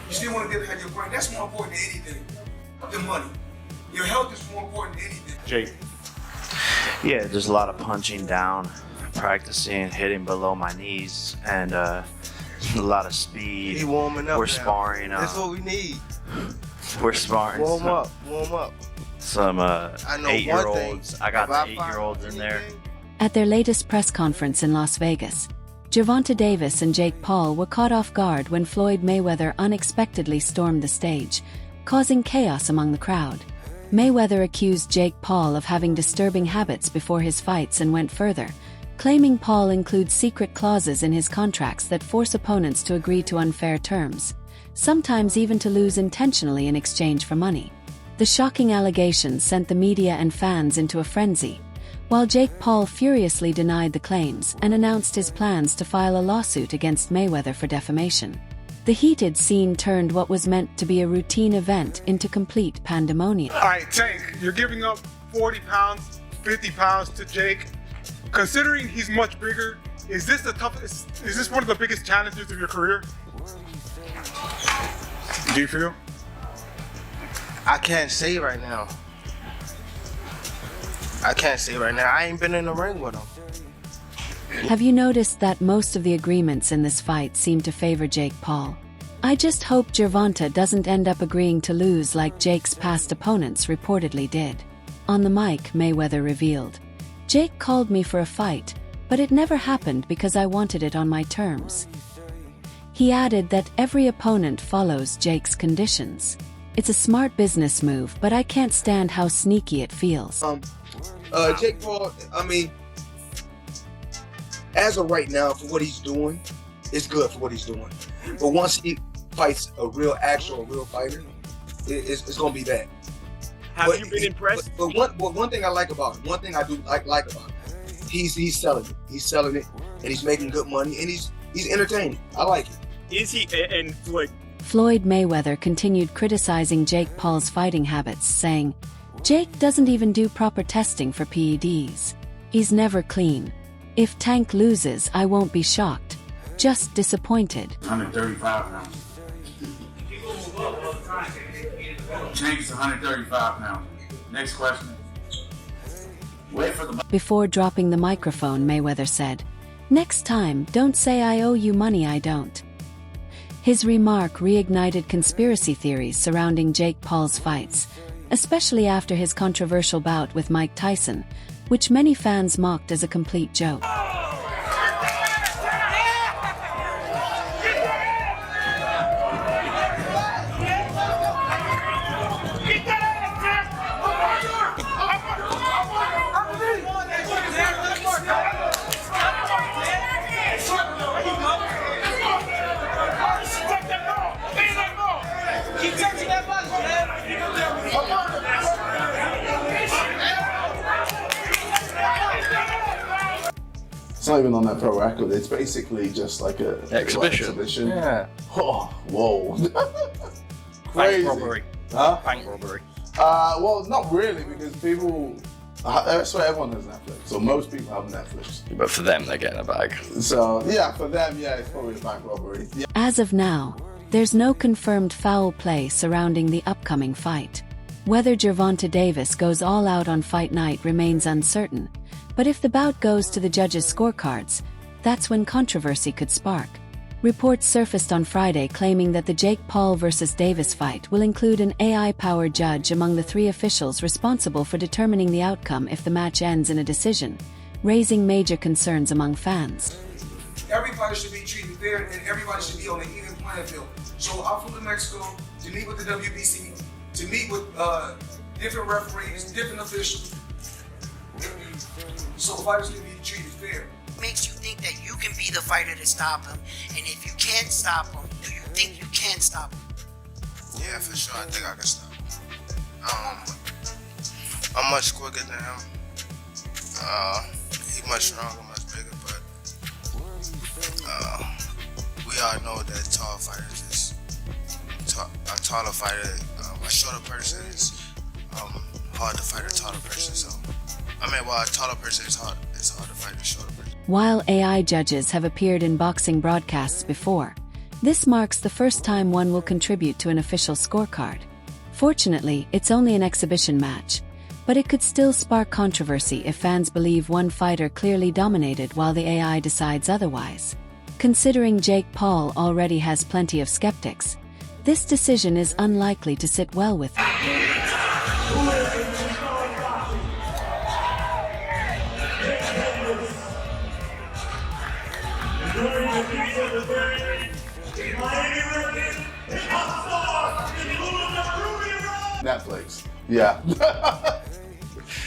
You still want to be able to have your brain. That's more important than anything, than money. Your health is more important than anything. Jake. Yeah, there's a lot of punching down, practicing, hitting below my knees, and a lot of speed. He warming up. We're now. sparring. That's what we need. We're sparring. Warm up. Some 8-year-olds. I got the 8-year-olds in there. At their latest press conference in Las Vegas, Gervonta Davis and Jake Paul were caught off guard when Floyd Mayweather unexpectedly stormed the stage, causing chaos among the crowd. Mayweather accused Jake Paul of having disturbing habits before his fights and went further, claiming Paul includes secret clauses in his contracts that force opponents to agree to unfair terms, sometimes even to lose intentionally in exchange for money. The shocking allegations sent the media and fans into a frenzy, while Jake Paul furiously denied the claims and announced his plans to file a lawsuit against Mayweather for defamation. The heated scene turned what was meant to be a routine event into complete pandemonium. All right, Tank, you're giving up 40 pounds, 50 pounds to Jake. Considering he's much bigger, is this one of the biggest challenges of your career? Do you feel? I can't say right now. I ain't been in the ring with him. Have you noticed that most of the agreements in this fight seem to favor Jake Paul? I just hope Gervonta doesn't end up agreeing to lose like Jake's past opponents reportedly did. On the mic, Mayweather revealed, "Jake called me for a fight, but it never happened because I wanted it on my terms." He added that every opponent follows Jake's conditions. "It's a smart business move, but I can't stand how sneaky it feels." Jake Paul, as of right now, for what he's doing, it's good for what he's doing. But once he fights a real fighter, it's going to be that. Have you been impressed? But one thing I like about him, one thing I do like about him, he's selling it. He's selling it, and he's making good money, and he's entertaining. I like it. Is he? And Floyd Mayweather continued criticizing Jake Paul's fighting habits, saying, "Jake doesn't even do proper testing for PEDs. He's never clean. If Tank loses, I won't be shocked. Just disappointed." 135 pounds. Tank's 135 pounds. Next question. Wait for the... Before dropping the microphone, Mayweather said, "Next time, don't say I owe you money I don't." His remark reignited conspiracy theories surrounding Jake Paul's fights, especially after his controversial bout with Mike Tyson, which many fans mocked as a complete joke. It's not even on that pro record. It's basically just like a exhibition. Yeah. Oh, whoa. Crazy. Bank robbery. Huh? Bank robbery. Well, not really, because people. I swear everyone has Netflix, so most people have Netflix. But for them, they're getting a bag. So yeah, for them, yeah, it's probably a bank robbery. Yeah. As of now, there's no confirmed foul play surrounding the upcoming fight. Whether Gervonta Davis goes all out on fight night remains uncertain, but if the bout goes to the judges' scorecards, that's when controversy could spark. Reports surfaced on Friday claiming that the Jake Paul vs. Davis fight will include an AI-powered judge among the 3 officials responsible for determining the outcome if the match ends in a decision, raising major concerns among fans. Everybody should be treated fair, and everybody should be on an even playing field. So I flew to Mexico to meet with the WBC, to meet with different referees, different officials. So fighters can be treated fair. Makes you think that you can be the fighter to stop him, and if you can't stop him, do you think you can stop him? Yeah, for sure. I think I can stop him. I'm much quicker than him. He's much stronger, much bigger, but we all know that tall fighters is a taller fighter. A shorter person is hard to fight a taller person. So, a taller person is hard to fight a shorter person. While AI judges have appeared in boxing broadcasts before, This marks the first time one will contribute to an official scorecard. Fortunately, it's only an exhibition match, but it could still spark controversy if fans believe one fighter clearly dominated while the AI decides otherwise. Considering Jake Paul already has plenty of skeptics, this decision is unlikely to sit well with him. Netflix. Yeah.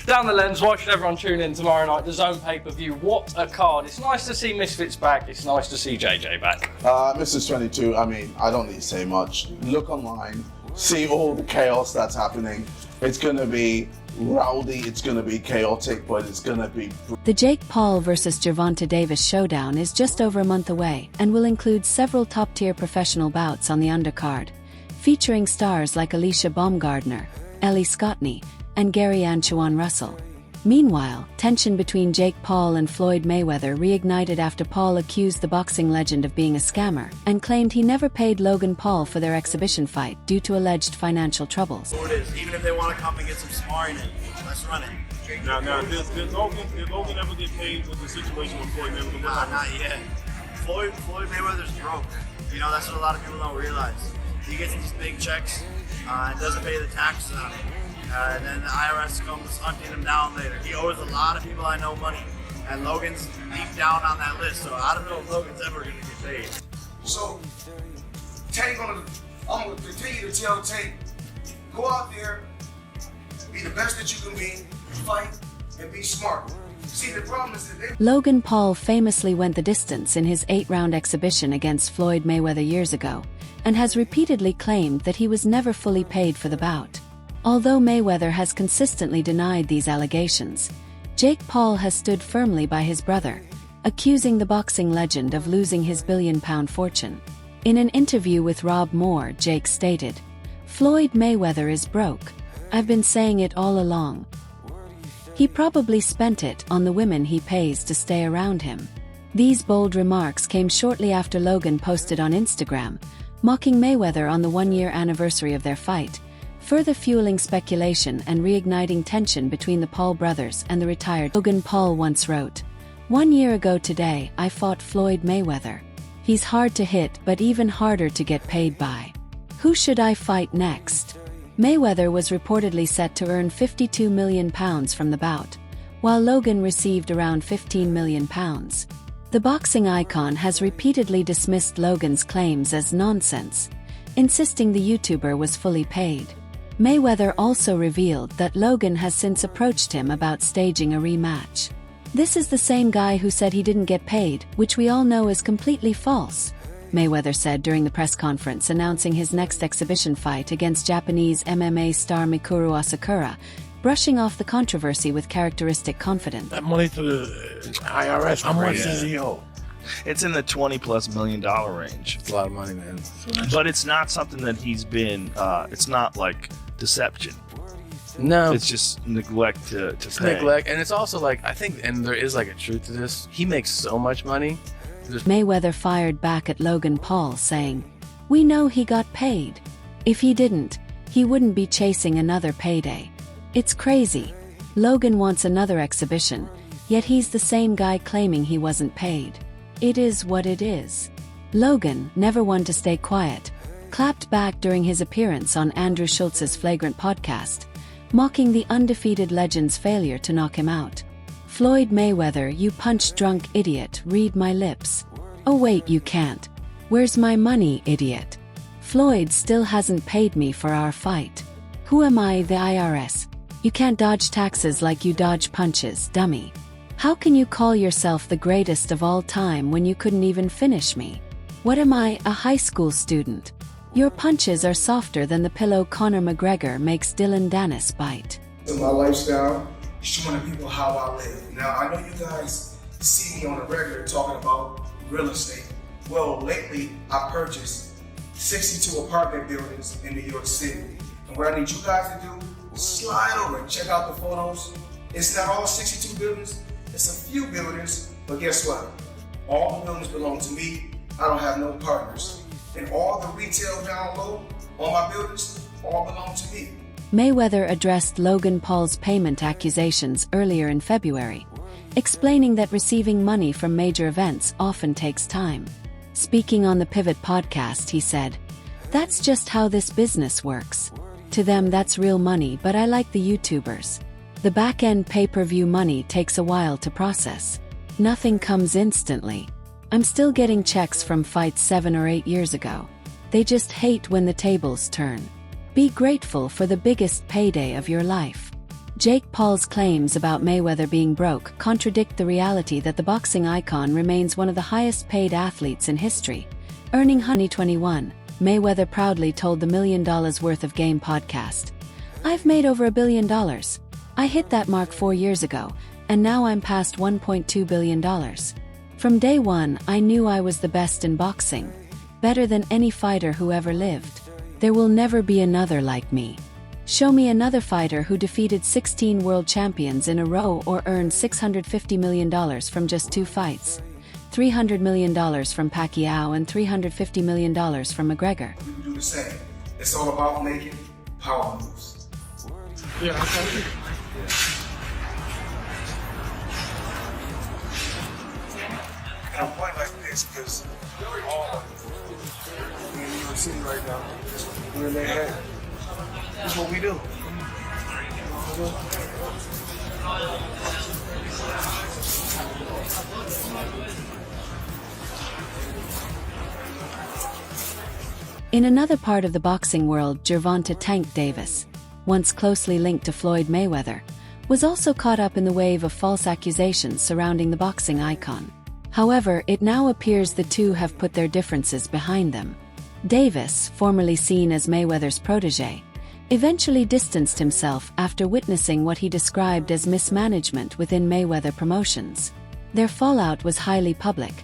Down the lens, why should everyone tune in tomorrow night? The Zone pay-per-view. What a card. It's nice to see Misfits back. It's nice to see JJ back. Mrs. 22, I mean, I don't need to say much. Look online, see all the chaos that's happening. It's going to be rowdy, it's going to be chaotic, but it's going to be... The Jake Paul vs. Gervonta Davis showdown is just over a month away and will include several top-tier professional bouts on the undercard, featuring stars like Alicia Baumgardner, Ellie Scottney, and Gary Antoine Russell. Meanwhile, tension between Jake Paul and Floyd Mayweather reignited after Paul accused the boxing legend of being a scammer and claimed he never paid Logan Paul for their exhibition fight due to alleged financial troubles. Even if they want to come and get some sparring in, let's run it. Now, did Logan ever get paid with the situation with Floyd Mayweather? Nah, not yet. Floyd Mayweather's broke. You know, that's what a lot of people don't realize. He gets these big checks and doesn't pay the taxes on it. And then the IRS comes hunting him down later. He owes a lot of people I know money. And Logan's deep down on that list, so I don't know if Logan's ever going to get paid. So, I'm going to continue to tell Tank, go out there, be the best that you can be, fight, and be smart. See, the problem is that Logan Paul famously went the distance in his 8-round exhibition against Floyd Mayweather years ago, and has repeatedly claimed that he was never fully paid for the bout. Although Mayweather has consistently denied these allegations, Jake Paul has stood firmly by his brother, accusing the boxing legend of losing his billion-pound fortune. In an interview with Rob Moore, Jake stated, "Floyd Mayweather is broke. I've been saying it all along. He probably spent it on the women he pays to stay around him." These bold remarks came shortly after Logan posted on Instagram, mocking Mayweather on the 1-year anniversary of their fight, further fueling speculation and reigniting tension between the Paul brothers and the retired Logan Paul once wrote, "1 year ago today, I fought Floyd Mayweather. He's hard to hit but even harder to get paid by. Who should I fight next?" Mayweather was reportedly set to earn £52 million from the bout, while Logan received around £15 million. The boxing icon has repeatedly dismissed Logan's claims as nonsense, insisting the YouTuber was fully paid. Mayweather also revealed that Logan has since approached him about staging a rematch. "This is the same guy who said he didn't get paid, which we all know is completely false," Mayweather said during the press conference announcing his next exhibition fight against Japanese MMA star Mikuru Asakura, brushing off the controversy with characteristic confidence. That money to the IRS, how much does he owe? It's in the $20+ million range. It's a lot of money, man. But it's not something that he's been, it's not like deception. No. It's just neglect to It's pay. neglect. And it's also like, I think, and there is like a truth to this, he makes so much money. Mayweather fired back at Logan Paul saying, "We know he got paid. If he didn't, he wouldn't be chasing another payday. It's crazy. Logan wants another exhibition, yet he's the same guy claiming he wasn't paid. It is what it is." Logan, never one to stay quiet, clapped back during his appearance on Andrew Schultz's Flagrant podcast, mocking the undefeated legend's failure to knock him out. "Floyd Mayweather, you punch-drunk idiot, read my lips. Oh wait, you can't. Where's my money, idiot? Floyd still hasn't paid me for our fight. Who am I, the IRS? You can't dodge taxes like you dodge punches, dummy. How can you call yourself the greatest of all time when you couldn't even finish me? What am I, a high school student? Your punches are softer than the pillow Conor McGregor makes Dylan Dennis bite." In my lifestyle, showing people how I live. Now, I know you guys see me on a regular talking about real estate. Well, lately, I purchased 62 apartment buildings in New York City. And what I need you guys to do, slide over and check out the photos. It's not all 62 buildings, it's a few buildings, but guess what? All the buildings belong to me. I don't have no partners. And all the retail down low, all my buildings, all belong to me. Mayweather addressed Logan Paul's payment accusations earlier in February, explaining that receiving money from major events often takes time. Speaking on the Pivot podcast, he said, "That's just how this business works. To them that's real money, but I like the YouTubers. The back-end pay-per-view money takes a while to process. Nothing comes instantly. I'm still getting checks from fights 7 or 8 years ago. They just hate when the tables turn. Be grateful for the biggest payday of your life." Jake Paul's claims about Mayweather being broke contradict the reality that the boxing icon remains one of the highest-paid athletes in history, earning 2021. Mayweather proudly told the $1 Million Worth of Game podcast, "I've made over $1 billion. I hit that mark 4 years ago, and now I'm past $1.2 billion. From day one, I knew I was the best in boxing, better than any fighter who ever lived. There will never be another like me. Show me another fighter who defeated 16 world champions in a row or earned $650 million from just 2 fights. $300 million from Pacquiao and $350 million from McGregor." You do the same. It's all about making power moves. Yeah, okay. And I'm playing like this because all we're in New York City right now. We're in their head. That's what we do. In another part of the boxing world, Gervonta "Tank" Davis, once closely linked to Floyd Mayweather, was also caught up in the wave of false accusations surrounding the boxing icon. However, it now appears the two have put their differences behind them. Davis, formerly seen as Mayweather's protege, eventually distanced himself after witnessing what he described as mismanagement within Mayweather Promotions. Their fallout was highly public,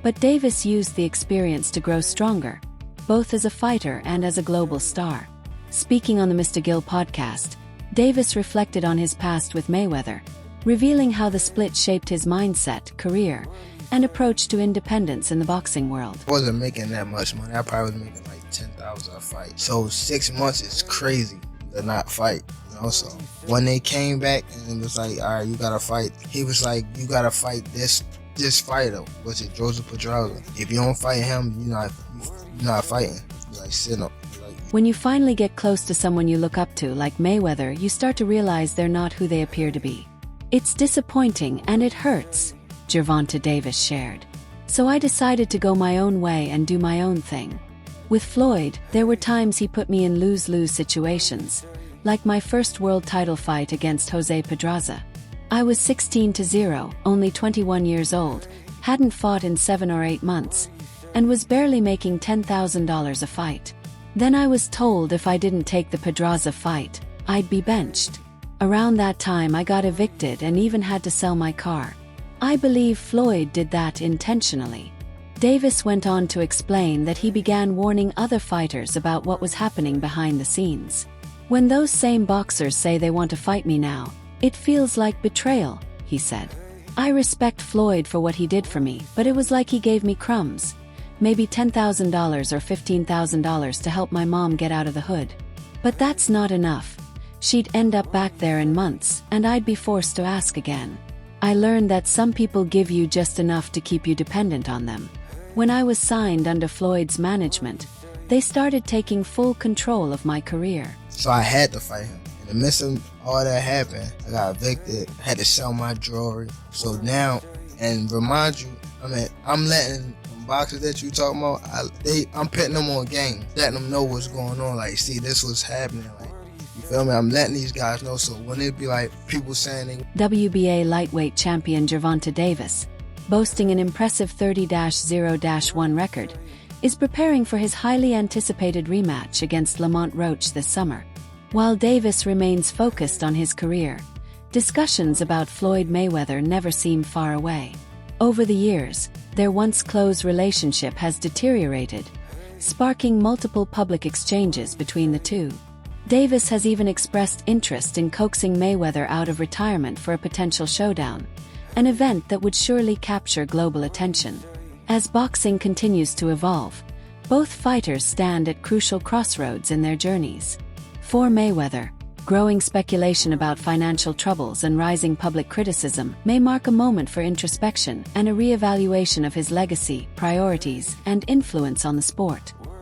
but Davis used the experience to grow stronger, both as a fighter and as a global star. Speaking on the Mr. Gill podcast, Davis reflected on his past with Mayweather, revealing how the split shaped his mindset, career, and approach to independence in the boxing world. I wasn't making that much money. I probably was making like $10,000 a fight. So 6 months is crazy to not fight, you know. So when they came back and it was like, all right, you gotta fight. He was like, you gotta fight this fighter, which is Joseph Pedraza. If you don't fight him, you're not fighting. You're like sitting up. When you finally get close to someone you look up to, like Mayweather, you start to realize they're not who they appear to be. It's disappointing and it hurts, Gervonta Davis shared. So I decided to go my own way and do my own thing. With Floyd, there were times he put me in lose-lose situations, like my first world title fight against Jose Pedraza. I was 16-0, only 21 years old, hadn't fought in 7 or 8 months, and was barely making $10,000 a fight. Then I was told if I didn't take the Pedraza fight, I'd be benched. Around that time I got evicted and even had to sell my car. I believe Floyd did that intentionally. Davis went on to explain that he began warning other fighters about what was happening behind the scenes. When those same boxers say they want to fight me now, it feels like betrayal, he said. I respect Floyd for what he did for me, but it was like he gave me crumbs. Maybe $10,000 or $15,000 to help my mom get out of the hood. But that's not enough. She'd end up back there in months, and I'd be forced to ask again. I learned that some people give you just enough to keep you dependent on them. When I was signed under Floyd's management, they started taking full control of my career. So I had to fight him. In the midst of all that happened, I got evicted, had to sell my jewelry. So now, and remind you, I'm letting boxers that you talking about, I'm putting them on game, letting them know what's going on. Like, see, this was happening. Like, you feel me? I'm letting these guys know. So when it be like people saying they WBA lightweight champion Gervonta Davis, boasting an impressive 30-0-1 record, is preparing for his highly anticipated rematch against Lamont Roach this summer. While Davis remains focused on his career, discussions about Floyd Mayweather never seem far away. Over the years, their once close relationship has deteriorated, sparking multiple public exchanges between the two. Davis has even expressed interest in coaxing Mayweather out of retirement for a potential showdown, an event that would surely capture global attention. As boxing continues to evolve, Both fighters stand at crucial crossroads in their journeys. For Mayweather, growing speculation about financial troubles and rising public criticism may mark a moment for introspection and a re-evaluation of his legacy, priorities, and influence on the sport.